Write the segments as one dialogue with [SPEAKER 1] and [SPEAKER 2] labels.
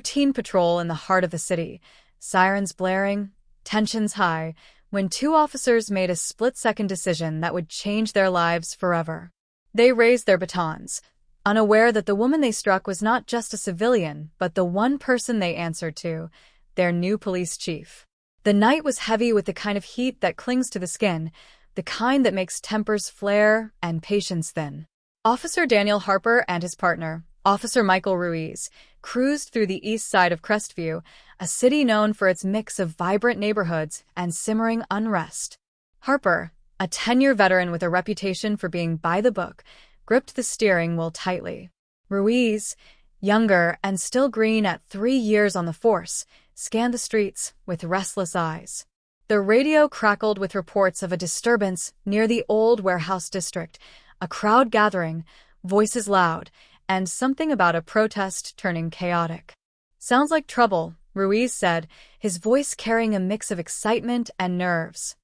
[SPEAKER 1] Routine patrol in the heart of the city, sirens blaring, tensions high, when two officers made a split-second decision that would change their lives forever. They raised their batons, unaware that the woman they struck was not just a civilian, but the one person they answered to, their new police chief. The night was heavy with the kind of heat that clings to the skin, the kind that makes tempers flare and patience thin. Officer Daniel Harper and his partner, Officer Michael Ruiz, cruised through the east side of Crestview, a city known for its mix of vibrant neighborhoods and simmering unrest. Harper, a 10-year veteran with a reputation for being by the book, gripped the steering wheel tightly. Ruiz, younger and still green at 3 years on the force, scanned the streets with restless eyes. The radio crackled with reports of a disturbance near the old warehouse district, a crowd gathering, voices loud, and something about a protest turning chaotic. "Sounds like trouble," Ruiz said, his voice carrying a mix of excitement and nerves.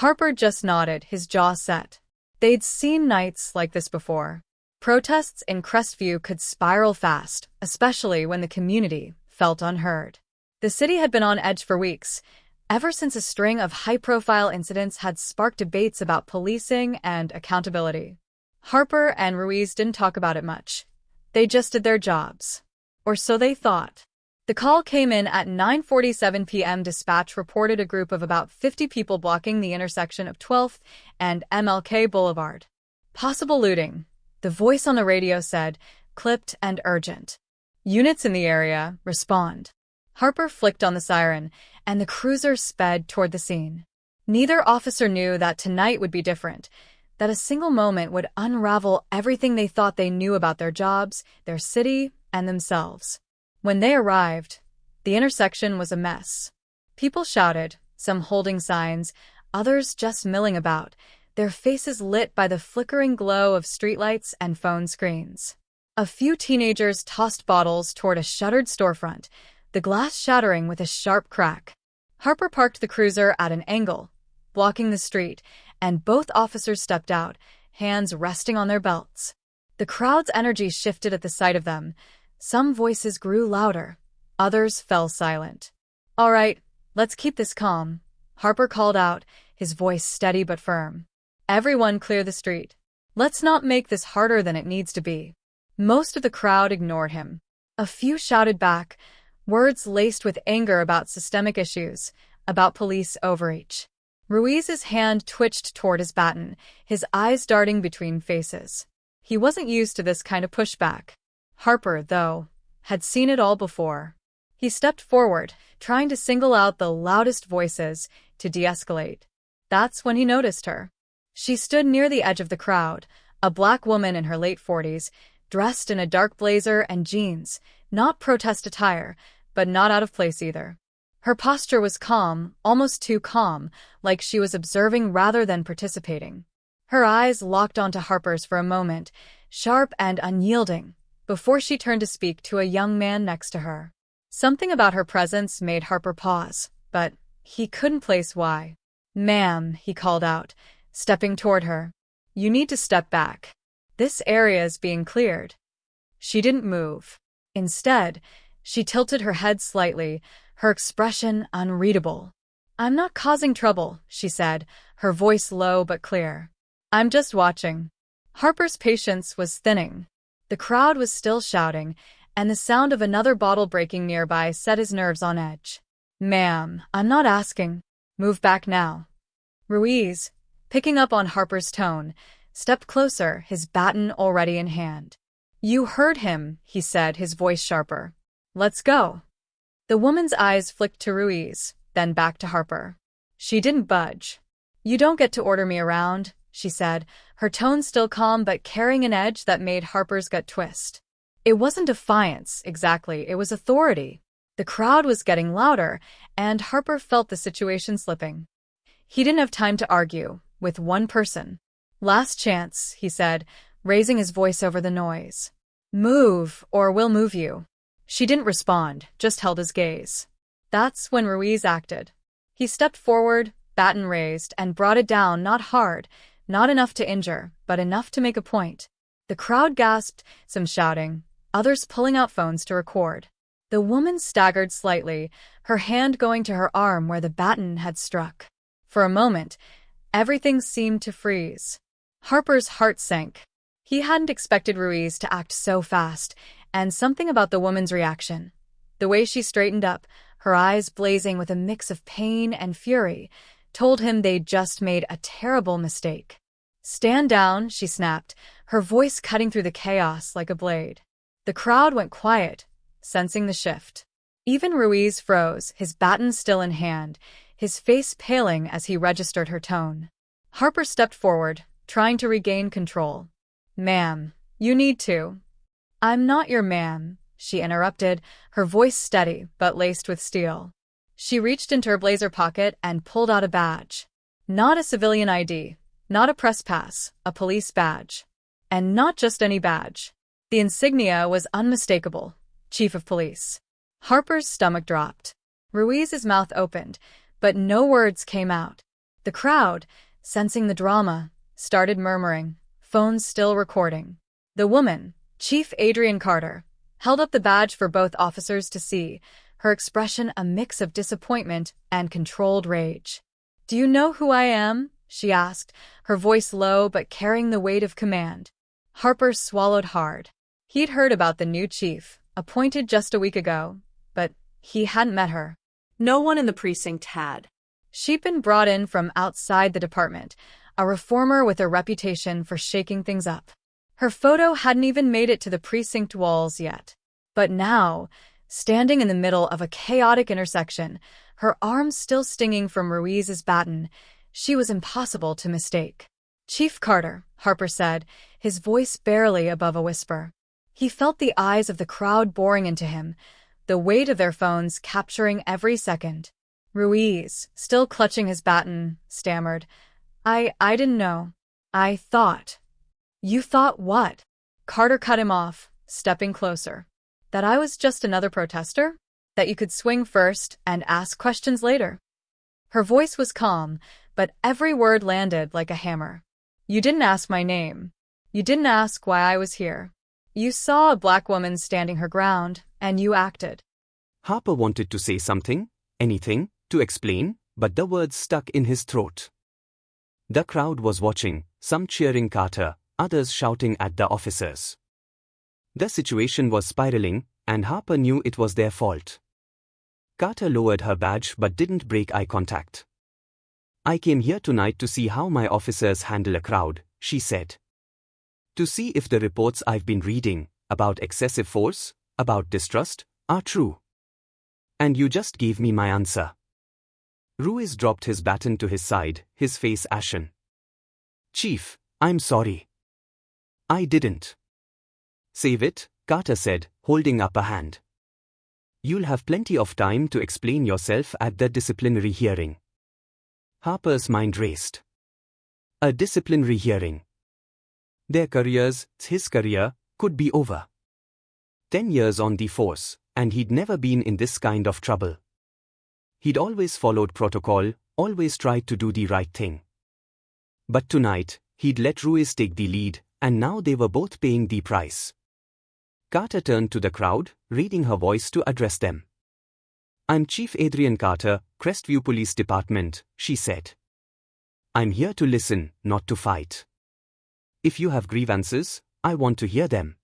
[SPEAKER 1] Harper just nodded, his jaw set. They'd seen nights like this before. Protests in Crestview could spiral fast, especially when the community felt unheard. The city had been on edge for weeks, ever since a string of high-profile incidents had sparked debates about policing and accountability. Harper and Ruiz didn't talk about it much. They just did their jobs. Or so they thought. The call came in at 9:47 p.m. Dispatch reported a group of about 50 people blocking the intersection of 12th and MLK Boulevard. "Possible looting," the voice on the radio said, clipped and urgent. "Units in the area, respond." Harper flicked on the siren, and the cruiser sped toward the scene. Neither officer knew that tonight would be different, that a single moment would unravel everything they thought they knew about their jobs, their city, and themselves. When they arrived, the intersection was a mess. People shouted, some holding signs, others just milling about, their faces lit by the flickering glow of streetlights and phone screens. A few teenagers tossed bottles toward a shuttered storefront, the glass shattering with a sharp crack. Harper parked the cruiser at an angle, blocking the street, and both officers stepped out, hands resting on their belts. The crowd's energy shifted at the sight of them. Some voices grew louder, others fell silent. "All right, let's keep this calm," Harper called out, his voice steady but firm. "Everyone clear the street. Let's not make this harder than it needs to be." Most of the crowd ignored him. A few shouted back, words laced with anger about systemic issues, about police overreach. Ruiz's hand twitched toward his baton, his eyes darting between faces. He wasn't used to this kind of pushback. Harper, though, had seen it all before. He stepped forward, trying to single out the loudest voices, to de-escalate. That's when he noticed her. She stood near the edge of the crowd, a black woman in her late 40s, dressed in a dark blazer and jeans, not protest attire, but not out of place either. Her posture was calm, almost too calm, like she was observing rather than participating. Her eyes locked onto Harper's for a moment, sharp and unyielding, before she turned to speak to a young man next to her. Something about her presence made Harper pause, but he couldn't place why. "Ma'am," he called out, stepping toward her. "You need to step back. This area is being cleared." She didn't move. Instead, she tilted her head slightly, her expression unreadable. "I'm not causing trouble," she said, her voice low but clear. "I'm just watching." Harper's patience was thinning. The crowd was still shouting, and the sound of another bottle breaking nearby set his nerves on edge. "Ma'am, I'm not asking. Move back now." Ruiz, picking up on Harper's tone, stepped closer, his baton already in hand. "You heard him," he said, his voice sharper. "Let's go." The woman's eyes flicked to Ruiz, then back to Harper. She didn't budge. "You don't get to order me around," she said, her tone still calm but carrying an edge that made Harper's gut twist. It wasn't defiance, exactly, it was authority. The crowd was getting louder, and Harper felt the situation slipping. He didn't have time to argue with one person. "Last chance," he said, raising his voice over the noise. "Move, or we'll move you." She didn't respond, just held his gaze. That's when Ruiz acted. He stepped forward, baton raised, and brought it down, not hard, not enough to injure, but enough to make a point. The crowd gasped, some shouting, others pulling out phones to record. The woman staggered slightly, her hand going to her arm where the baton had struck. For a moment, everything seemed to freeze. Harper's heart sank. He hadn't expected Ruiz to act so fast, and something about the woman's reaction, the way she straightened up, her eyes blazing with a mix of pain and fury, told him they'd just made a terrible mistake. "Stand down," she snapped, her voice cutting through the chaos like a blade. The crowd went quiet, sensing the shift. Even Ruiz froze, his baton still in hand, his face paling as he registered her tone. Harper stepped forward, trying to regain control. "Ma'am, you need to." "I'm not your man," she interrupted, her voice steady but laced with steel. She reached into her blazer pocket and pulled out a badge. Not a civilian ID, not a press pass, a police badge. And not just any badge. The insignia was unmistakable. Chief of Police. Harper's stomach dropped. Ruiz's mouth opened, but no words came out. The crowd, sensing the drama, started murmuring, phones still recording. The woman, Chief Adrian Carter, held up the badge for both officers to see, her expression a mix of disappointment and controlled rage. "Do you know who I am?" she asked, her voice low but carrying the weight of command. Harper swallowed hard. He'd heard about the new chief, appointed just a week ago, but he hadn't met her.
[SPEAKER 2] No one in the precinct had.
[SPEAKER 1] She'd been brought in from outside the department, a reformer with a reputation for shaking things up. Her photo hadn't even made it to the precinct walls yet. But now, standing in the middle of a chaotic intersection, her arms still stinging from Ruiz's baton, she was impossible to mistake. "Chief Carter," Harper said, his voice barely above a whisper. He felt the eyes of the crowd boring into him, the weight of their phones capturing every second. Ruiz, still clutching his baton, stammered, I didn't know. I thought." "You thought what?" Carter cut him off, stepping closer. "That I was just another protester? That you could swing first and ask questions later?" Her voice was calm, but every word landed like a hammer. "You didn't ask my name. You didn't ask why I was here. You saw a black woman standing her ground, and you acted."
[SPEAKER 3] Harper wanted to say something, anything, to explain, but the words stuck in his throat. The crowd was watching, some cheering Carter, others shouting at the officers. The situation was spiraling, and Harper knew it was their fault. Carter lowered her badge but didn't break eye contact. "I came here tonight to see how my officers handle a crowd," she said. "To see if the reports I've been reading, about excessive force, about distrust, are true. And you just gave me my answer." Ruiz dropped his baton to his side, his face ashen. "Chief, I'm sorry. I didn't." "Save it," Carter said, holding up a hand. "You'll have plenty of time to explain yourself at the disciplinary hearing." Harper's mind raced. A disciplinary hearing. Their careers, his career, could be over. 10 years on the force, and he'd never been in this kind of trouble. He'd always followed protocol, always tried to do the right thing. But tonight, he'd let Ruiz take the lead, and now they were both paying the price. Carter turned to the crowd, raising her voice to address them. "I'm Chief Adrian Carter, Crestview Police Department," she said. "I'm here to listen, not to fight. If you have grievances, I want to hear them.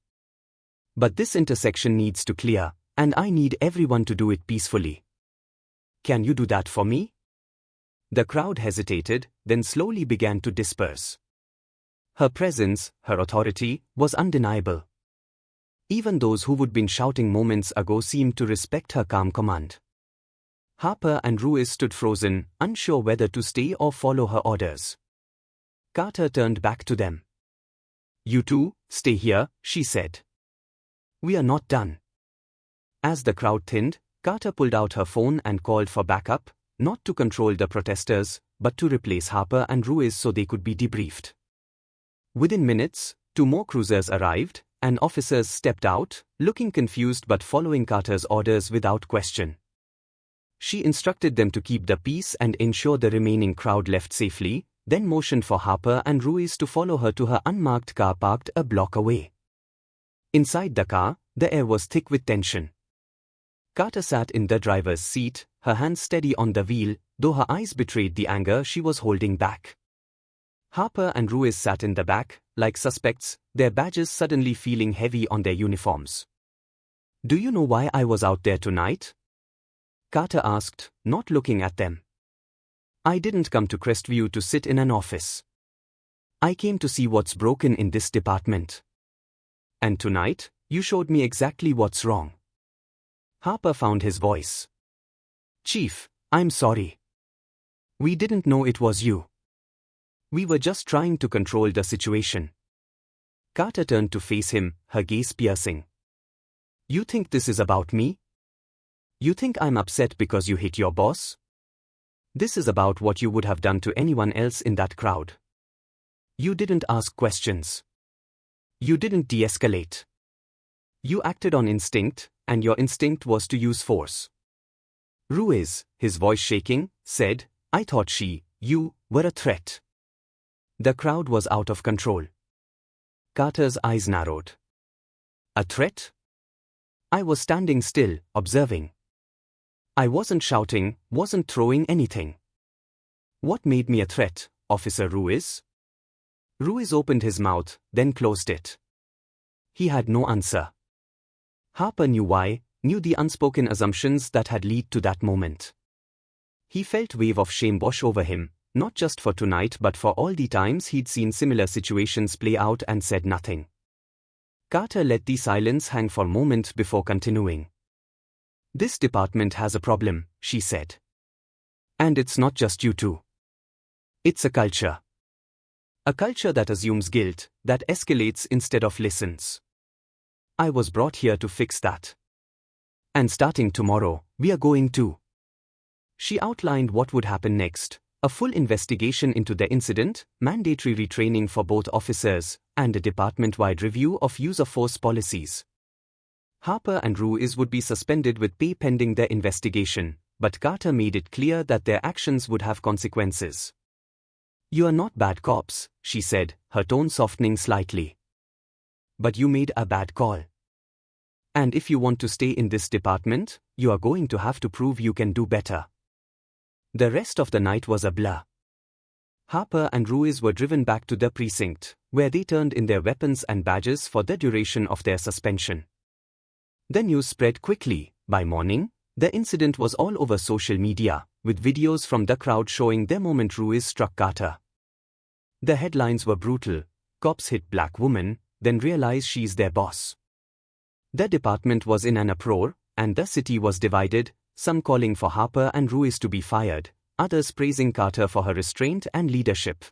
[SPEAKER 3] But this intersection needs to clear, and I need everyone to do it peacefully. Can you do that for me?" The crowd hesitated, then slowly began to disperse. Her presence, her authority, was undeniable. Even those who would been shouting moments ago seemed to respect her calm command. Harper and Ruiz stood frozen, unsure whether to stay or follow her orders. Carter turned back to them. "You two, stay here," she said. "We are not done." As the crowd thinned, Carter pulled out her phone and called for backup, not to control the protesters, but to replace Harper and Ruiz so they could be debriefed. Within minutes, 2 more cruisers arrived, and officers stepped out, looking confused but following Carter's orders without question. She instructed them to keep the peace and ensure the remaining crowd left safely, then motioned for Harper and Ruiz to follow her to her unmarked car parked a block away. Inside the car, the air was thick with tension. Carter sat in the driver's seat, her hands steady on the wheel, though her eyes betrayed the anger she was holding back. Harper and Ruiz sat in the back, like suspects, their badges suddenly feeling heavy on their uniforms. "Do you know why I was out there tonight?" Carter asked, not looking at them. "I didn't come to Crestview to sit in an office. I came to see what's broken in this department. And tonight, you showed me exactly what's wrong." Harper found his voice. "Chief, I'm sorry. We didn't know it was you. We were just trying to control the situation." Carter turned to face him, her gaze piercing. "You think this is about me? You think I'm upset because you hit your boss? This is about what you would have done to anyone else in that crowd. You didn't ask questions. You didn't de-escalate. You acted on instinct, and your instinct was to use force." Ruiz, his voice shaking, said, "I thought you were a threat." The crowd was out of control. Carter's eyes narrowed. "A threat?" "I was standing still, observing. I wasn't shouting, wasn't throwing anything." "What made me a threat, Officer Ruiz?" Ruiz opened his mouth, then closed it. He had no answer. Harper knew why, knew the unspoken assumptions that had led to that moment. He felt a wave of shame wash over him, not just for tonight but for all the times he'd seen similar situations play out and said nothing. Carter let the silence hang for a moment before continuing. "This department has a problem," she said. "And it's not just you two. It's a culture. A culture that assumes guilt, that escalates instead of listens. I was brought here to fix that. And starting tomorrow, we are going to." She outlined what would happen next: a full investigation into the incident, mandatory retraining for both officers, and a department-wide review of use-of-force policies. Harper and Ruiz would be suspended with pay pending their investigation, but Carter made it clear that their actions would have consequences. "You are not bad cops," she said, her tone softening slightly. "But you made a bad call. And if you want to stay in this department, you are going to have to prove you can do better." The rest of the night was a blur. Harper and Ruiz were driven back to the precinct, where they turned in their weapons and badges for the duration of their suspension. The news spread quickly. By morning, the incident was all over social media, with videos from the crowd showing the moment Ruiz struck Carter. The headlines were brutal: "Cops hit black woman, then realize she's their boss." The department was in an uproar, and the city was divided, some calling for Harper and Ruiz to be fired, others praising Carter for her restraint and leadership.